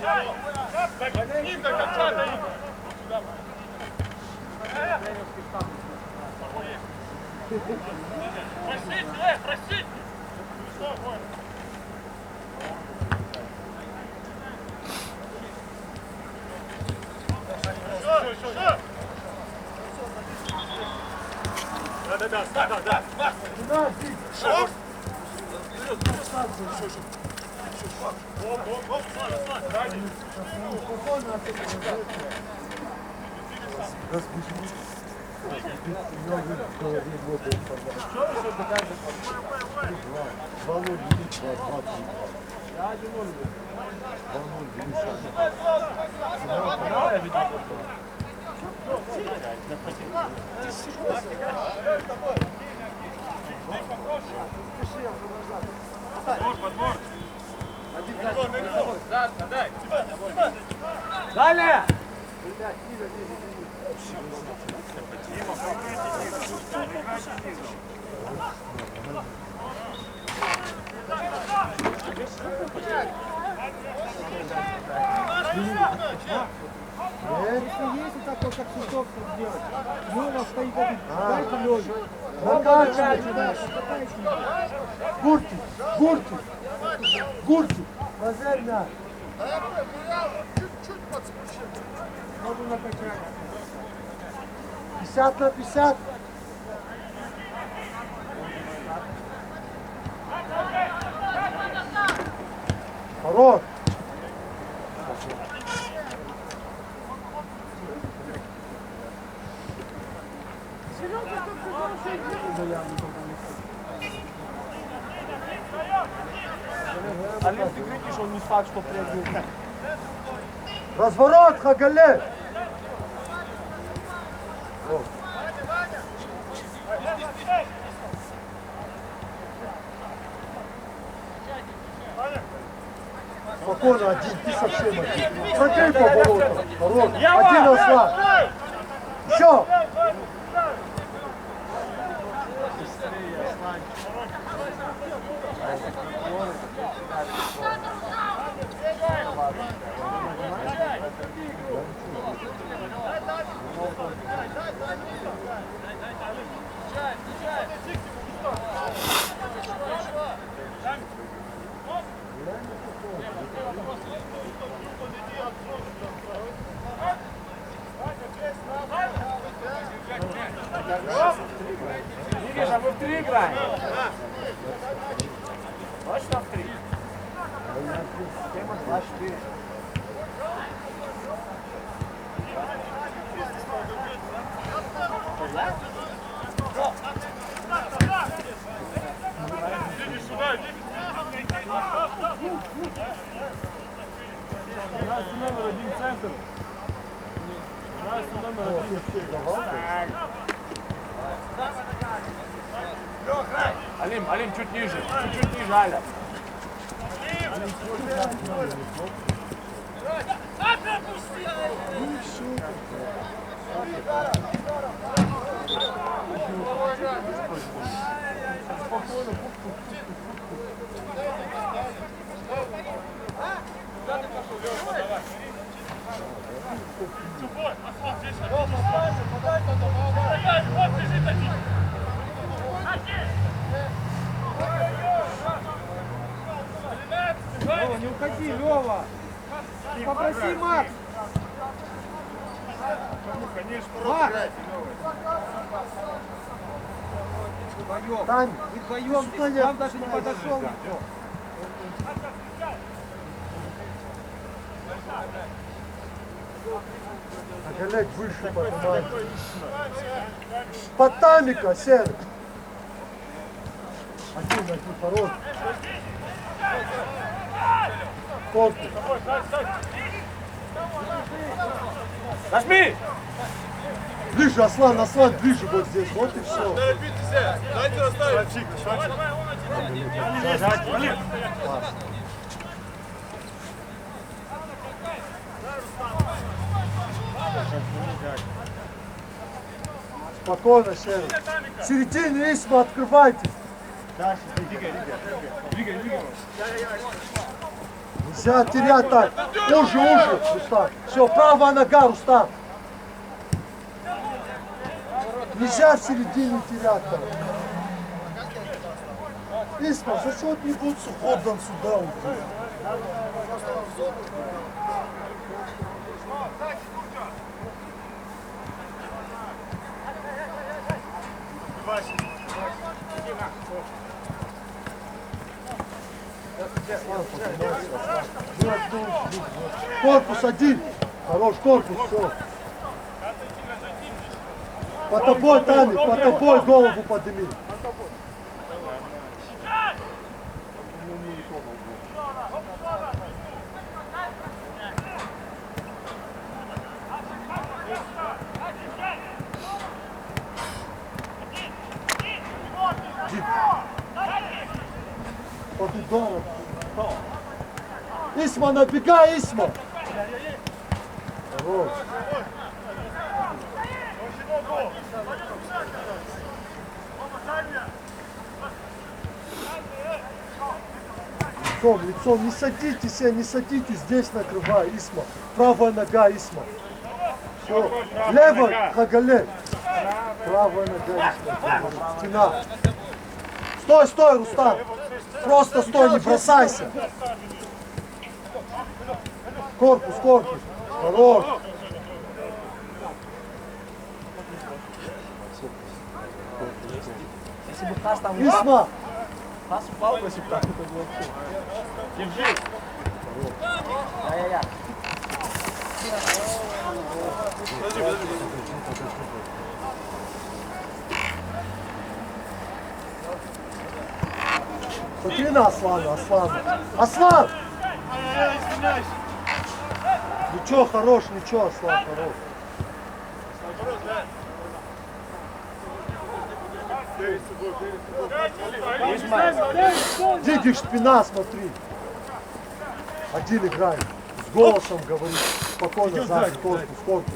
Им до конца дай. Просить, просить. Что, Боря? Что? Да. Что? Подбор. Дай. Далее! Если есть вот так вот, как Сушов сделать, Лёва стоит один, дайте Лёве. Накачивай. Гуртик. Базар на. Чуть-чуть подспущен. Можно накачать. 50/50. Хорош. Олег, ты видишь, он не факт, что прыгнет. Разворот, Хагале. Спокойно, один, ты совсем один. Прокрой по воротам. Хорош. Один осла. Еще. Видишь, а мы в 3 играем. Точно в 3. Тема 2-4. Иди сюда, иди. Здравствуй, номер 1 центр. Здравствуй, номер 1. Алим, чуть ниже. Чуть ниже, Аля. Лёва, не уходи, Лёва! Попроси Макс! Макс! Тань, Вдвоем, ты сам даже не подошел никто. Хагале выше поднимай. Потамика, Сер. Один, хорош. Корпус. Нажми! Ближе, Аслан, ближе вот здесь. Вот и все. Дайте расставить. Спокойно, Сер. В середине Исма, открывайте. Двигай. Нельзя терять так. Уже, Рустам. Все, правая нога, Рустам. Нельзя в середине терять так. Исма, за счет не будет отдан сюда. Корпус один. Хорош, корпус, все. По тобой, Тами, по тобой голову подними. Под ударом. Исма, набегай, Исма. Хорош. Лицом, не садитесь, не садитесь, здесь накрывай, Исма. Правая нога, Исма. Все. Левая, Хагалек. Правая нога, Исма. Стена. Стой, стой, Рустам. Просто стой, не бросайся. Корпус, корпус. Хорош. Если бы Хас там Исма. Хас упал, если бы так, это было вообще. Держи. Я. Смотри на Аслана, Аслана. Аслан! Извиняюсь. Ничего, хорош, ничего, Аслан, хорош. Дидик, спина, смотри. Один играет. С голосом говорит. Спокойно, сзади, корпус, корпус.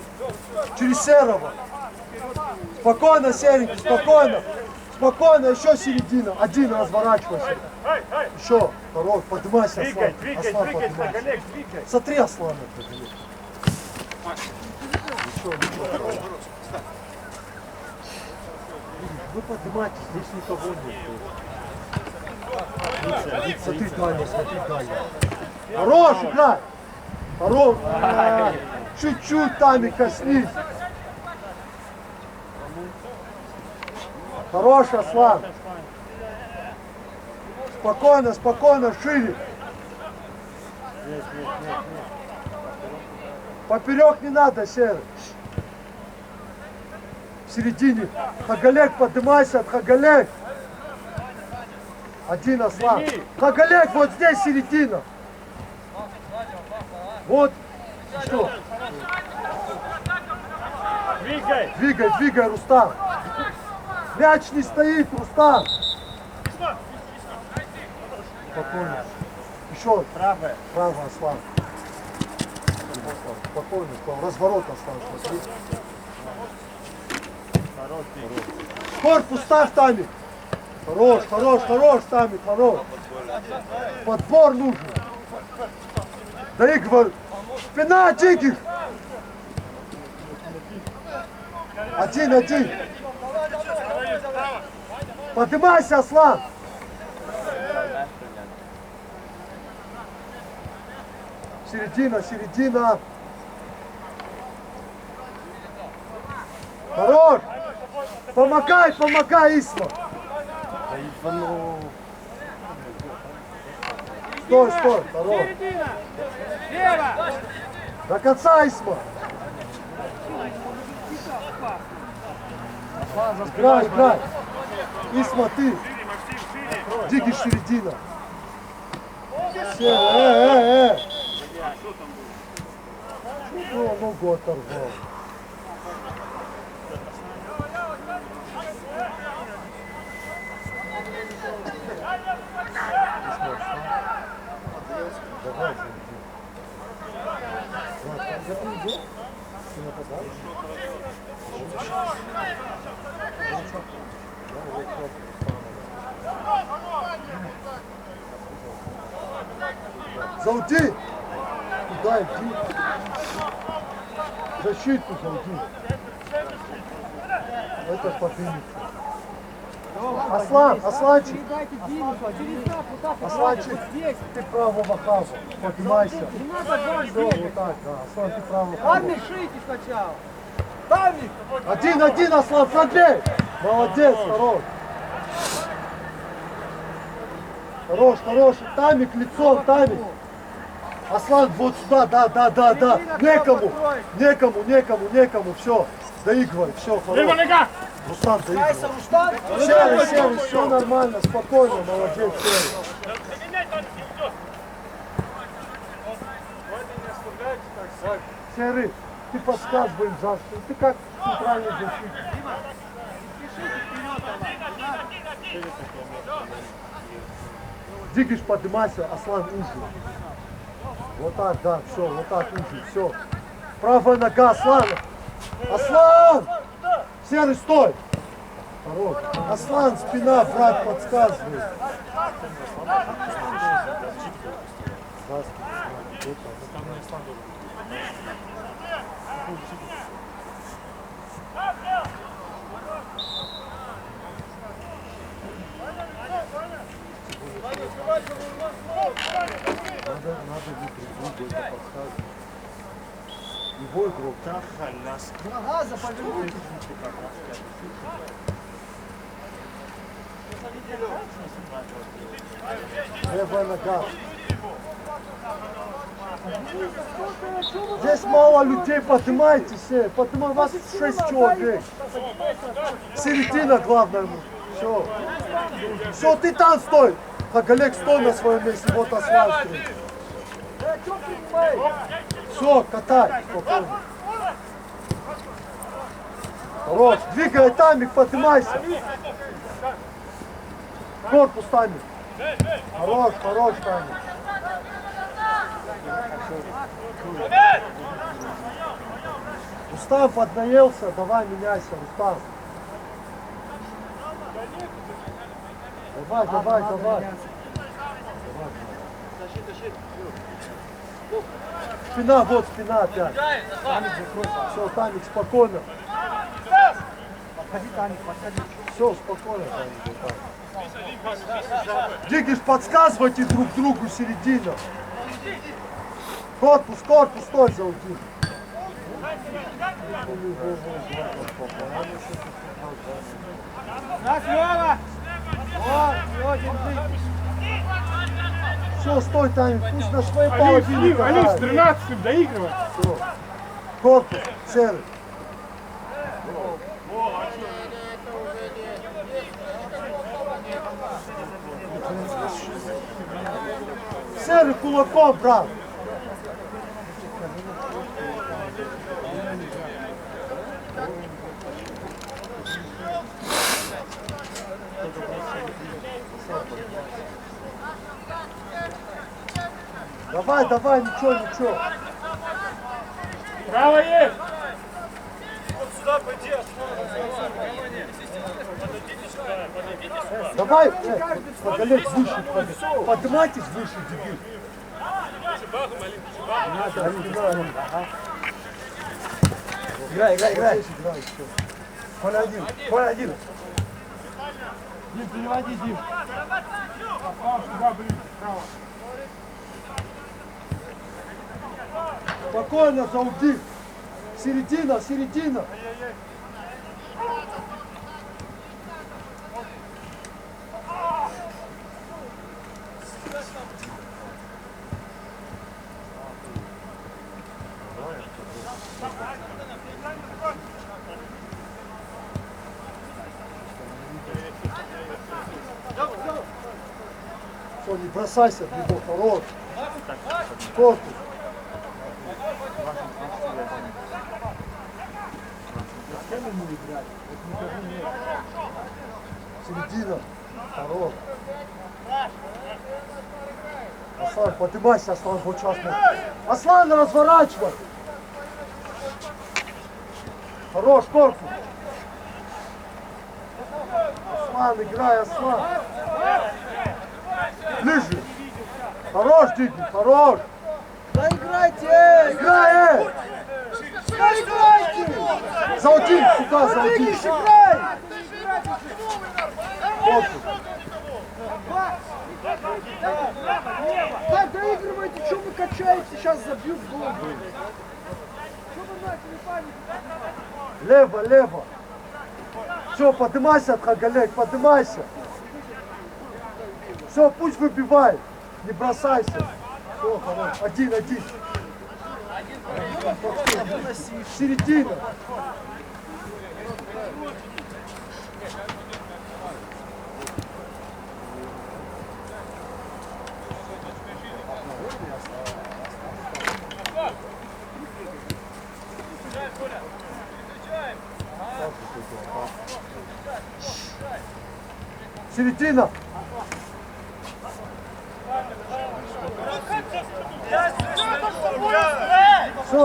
Через Серого. Спокойно, Серенький, спокойно. Спокойно, еще середина. Один, разворачивайся. Еще, хорош, поднимайся, Аслан. Аслан, поднимайся. Смотри, Аслан, Ничего, ничего. Вы поднимайтесь, здесь никого нет. Смотри, Таня, смотри, Таня. Хорош, играй! Хорош! Чуть-чуть, Тами, коснись. Хорош, Аслан. Спокойно, спокойно, шире. Поперек не надо, Серый. В середине. Хагалек, поднимайся от Хагалек. Один, Аслан. Хагалек, вот здесь середина. Вот. Что? Двигай. Двигай, двигай, Рустам. Мяч не стоит, Рустам. Спокойно. Еще. Правая. Право, Аслан. Спокойно, разворот, Аслан, смотри. Корпус ставь, Тамик. Хорош, хорош, хорош, Тамик, хорош. Подбор нужен. Да и говорю. Спина, Диких. Один. Поднимайся, Аслан. Середина. Хорош. Помогай, Исма. Стой, хорош. Лево! До конца, Исма. Играй. Исма, ты. Дикий, середина. Все, Чего ногу оторвал? Давай, ты нападаешь? Зауди! Куда иди? Защиту зауди. Это поднимется. Аслан, Асланчик, Передайте Димику, а через так, вот так, вот Асланчик, здесь. ты правого хава. Поднимайся. Не надо вам Все, бегать. вот так, да. Аслан, ты правого хава. Армий, шейте сначала. Тамик! Один, Аслан, смотри! Молодец, хорош. Хорош. Тамик, лицом, Тамик. Аслан, вот сюда, да. Некому. Все, доигрывай, все, Лево хорош. нога! Рустам, доигрывай. Рустам! Серый, все нормально, спокойно, молодец, Серый. Серый, ты подсказывай им за что. Ты как центральный защитник. Двигаешь, поднимайся, Аслан уже. Вот так, да, все, вот так уже, все. Правая нога, Аслан. Аслан! Серый, стой! Хорош. Аслан, спина, брат, подсказывает. Надо выиграть, это подсказывает. Его игрок. Нога за повернуть. Левая нога. Здесь мало людей, поднимайтесь, поднимай, вас 6 человек. Середина главное. Все. Все, ты там стой. Хагалек, стой на своем месте, вот Аслан стоит. Все, катай, спокойно. Хорош, двигай, Тамик, поднимайся. Корпус, Тамик. Хорош, Тамик. Рустам поднаелся, давай меняйся, Рустам. Давай. Спина, вот спина опять. Все, Тамик, спокойно. Подходи, Тамик, подходи. Все, спокойно, Тамик. Вот так. Двигаешь, подсказывайте друг другу середину. Корпус, стой, зауди. Раз, Лёва! Вот, всё, держи. Все, стой, Тамик, пусть на своей половине Алис, катает. 13 доигрывай! Все. Корпус, серый. Серый кулаком, брат. Давай, ничего. Право есть! Давай, Олег, выше, поднимайтесь выше, дебил. Играй. Поле один. Дим, переводи, Дим! Попал сюда, блин, право! Спокойно, зауди. Середина. Все, не бросайся, Дмитрий, хорош. Корпус. Середина. Хорош. Аслан, поднимайся, Аслан, вот сейчас может. Аслан, разворачивай. Хорош, корпус. Аслан, играй, Аслан. Ближе. Хорош, Дикий, хорош. Да играйте! Играй, Да играйте! За один, сюда, за один. Игорь, играй! Вот. Так, доигрывайте, что вы качаете, сейчас забьют гол. Что вы начали панику? Лево, лево. Все, поднимайся, Хагалек, поднимайся. Все, пусть выбивает. Не бросайся. Все, хорош. Один. Середина. Середина.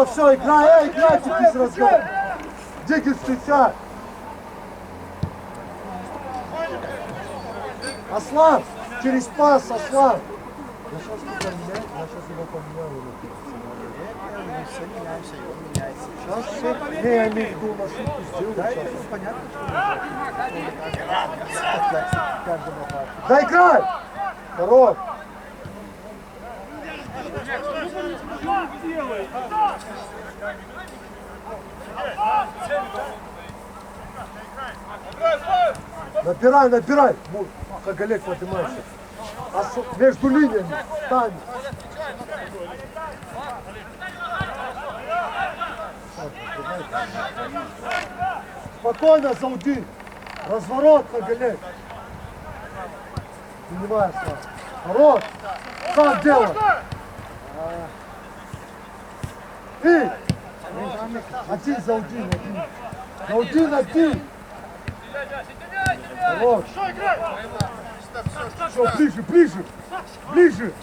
Все, играйте без разговора. Дикий, встречай. Аслан, через пас, Аслан. Я сейчас его поменяю. Сейчас, не, я имею в виду, на шутку сделаю. Да играй! Хорош! Набирай! Хагалек, поднимайся. Между линиями встань. Спокойно, Зауди. Разворот, Хагалек. Принимай, Аслан. Хорош. Сам делай. И. Один, Зауди, один. Хорош. Все, ближе.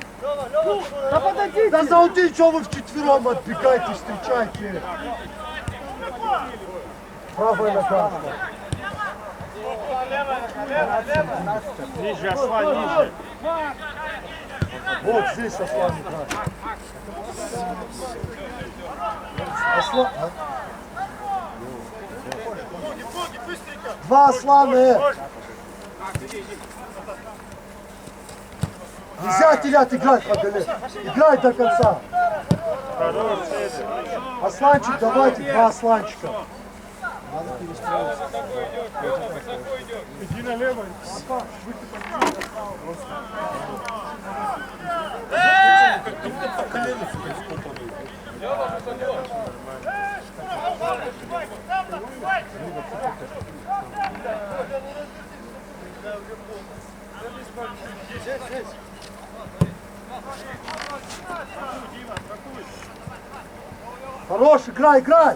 Да подойдите! Да Зауди, что вы вчетвером отбегаете, встречайте. Правая нога. Ниже, Аслан, ниже. Вот здесь Аслан играет. Аслан. Два Аслана. Нельзя терять, играть, Хагалек. Играй до конца. Асланчик, давайте, два Асланчика. Иди налево. Хорош, играй!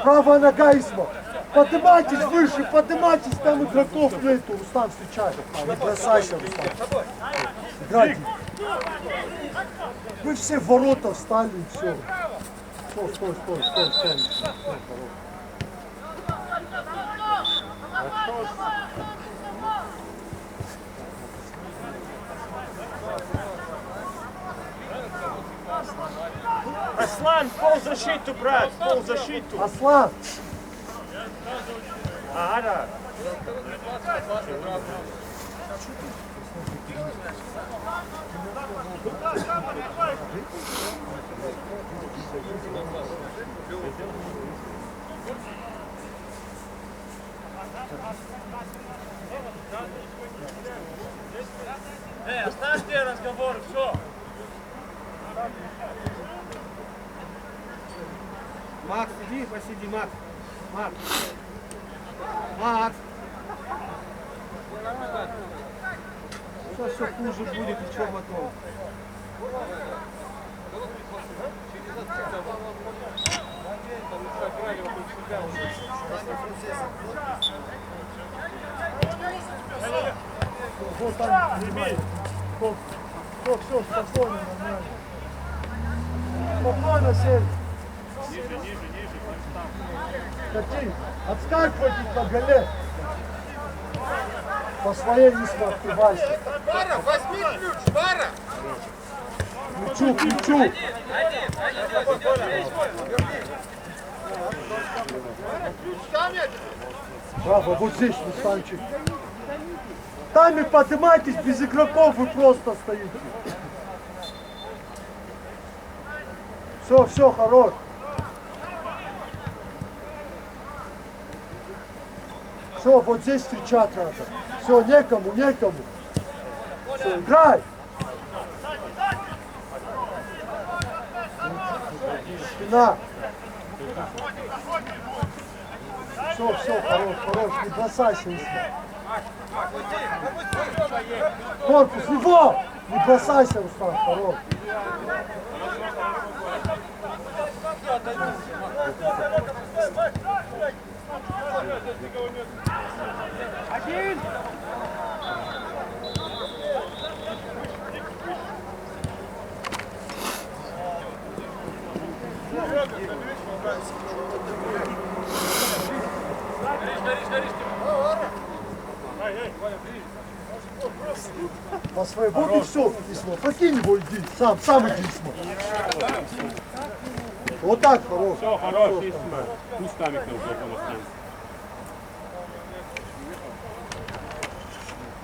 Правая нога, Исма. Поднимайтесь выше, там игроков нету. Рустам, встречай. Не бросайся, Рустам. Играйте. Вы все в ворота встали и все. Стой. Аслан, ползащиту, брат, ползащиту. Аслан, Ага, да. Оставьте разговор, все. Макс, иди, посиди, Макс. Сейчас все хуже будет, и что потом? вот там, снимай. Все, спокойно, нормально. Спокойно, Сергей. Ниже, Кати, отскакивайте по голе. По своей Исма открывайся. Пара, возьми ключ, пара! Ключу, ключу. Браво, вот здесь, Мустанчик. Тамик, поднимайтесь, без игроков вы просто стоите. Все, хорош. Все, вот здесь встречать надо. Все, некому. Все, играй. Спина. Все, хорош, не бросайся, Исма. Корпус, его! Не бросайся, Руслан, хорош. Один! По своей, вот и все, Исма. Покинь его, иди. Сам иди, Исма. Вот так, хорош. Все, хорош, Исма. Пусть Тамик на углу останется.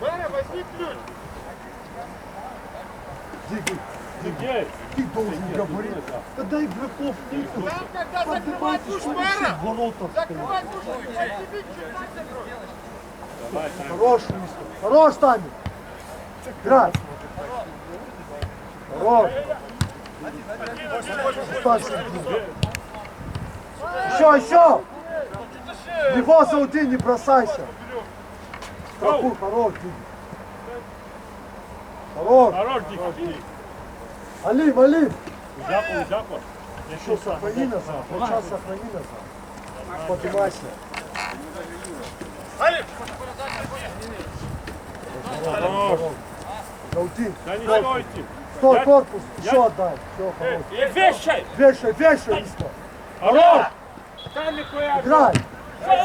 Пара, возьми ключ! Диги, ты должен говорить. Когда игроков нету, Там, когда закрывать поднимайтесь, ключ, что вы все пара! в воротах стоите. Закрывай ключ, возьми ключ, так закрой! Давай, Тамик. Хорош, Исма. Хорош, Тамик. Играй. Хорош. Останься. Еще. Его зауди, не бросайся. Страхуй, хорош, Диги. Хорош. Хорош, Дик. Алим. Запор. Еще сохрани назад. Вот сейчас сохрани назад. Поднимайся. Хорош. Зауди. Да не стойте. Стой, корпус. Еще отдай. Все, хорош. Вешай. Вешай, Исма. Хорош. Тамику я. Играй.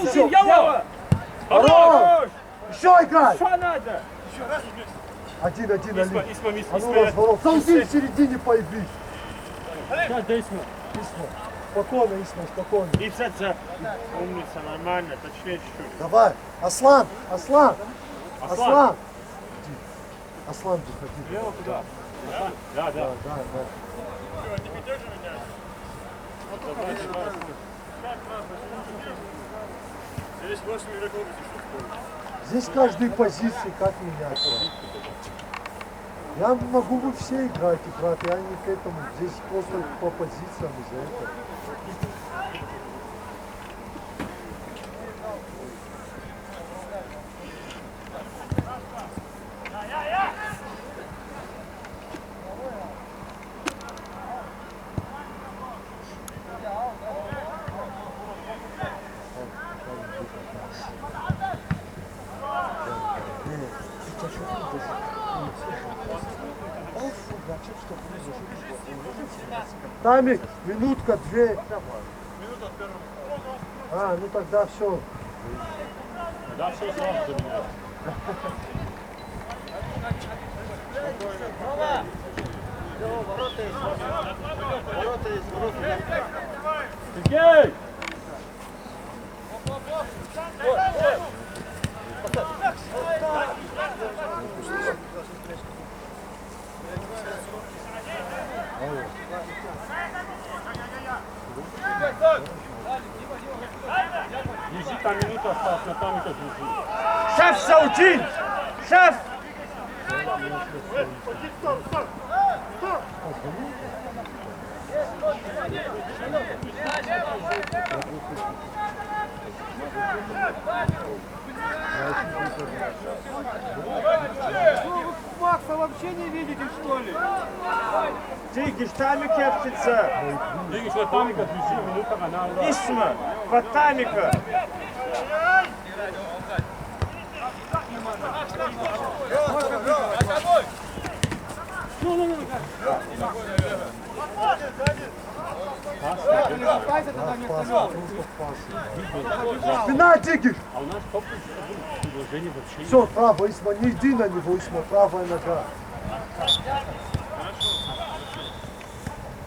Все, Ява. Хорош. Еще играй. Что надо? Один, Исма, Алим. А ну разворот. Зауди в середине появись. Исма. Исма. Спокойно. И це умница, нормально, точнее чуть-чуть. Давай. Аслан. Аслан. Аслан, выходи. Лево туда. Да. Да. Здесь 8 игроков. Здесь каждой позиции как менять. Я могу вы все играть, брат, я не к этому. Здесь просто по позициям из-за этого. Тамик, минутка, 2. А, ну тогда все. Да, все сразу заменяют. Сергей! Держи, там минута осталась, на Тамика держи. Шеф, Саудин! Шеф! Макса вообще не видите, что ли? Ты Тамик офицер! Ты что, Тамика держи, минута канала. Исма, под Тамика! Спина, Дикиш! А у нас топ предложение вообще Все, право, Исма, не иди на него, Исма, правая нога.